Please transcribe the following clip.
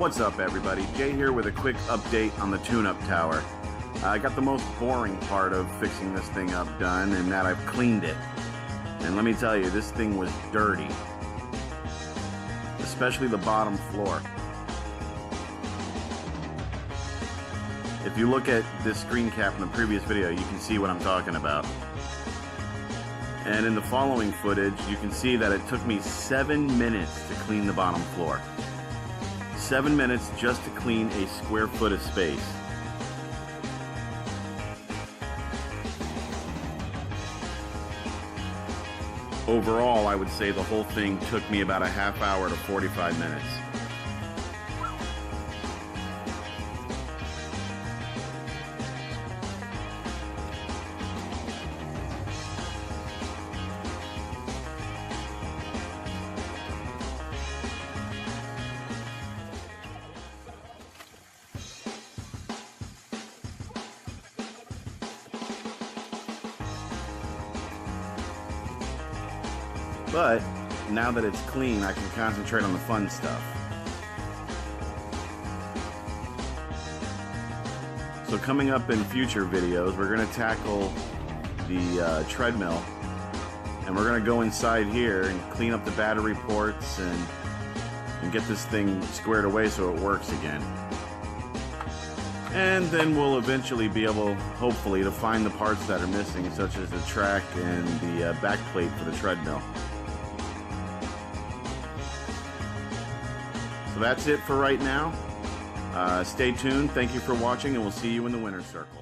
What's up, everybody? Jay here with a quick update on the tune-up tower. I got the most boring part of fixing this thing up done, and that I've cleaned it. And let me tell you, this thing was dirty. Especially the bottom floor. If you look at this screen cap in the previous video, you can see what I'm talking about. And in the following footage, you can see that it took me 7 minutes to clean the bottom floor. 7 minutes just to clean a square foot of space. Overall, I would say the whole thing took me about a half hour to 45 minutes. But now that it's clean, I can concentrate on the fun stuff. So coming up in future videos, we're going to tackle the treadmill, and we're going to go inside here and clean up the battery ports and get this thing squared away so it works again. And then we'll eventually be able, hopefully, to find the parts that are missing, such as the track and the back plate for the treadmill. So that's it for right now. Stay tuned. Thank you for watching, and we'll see you in the winner's circle.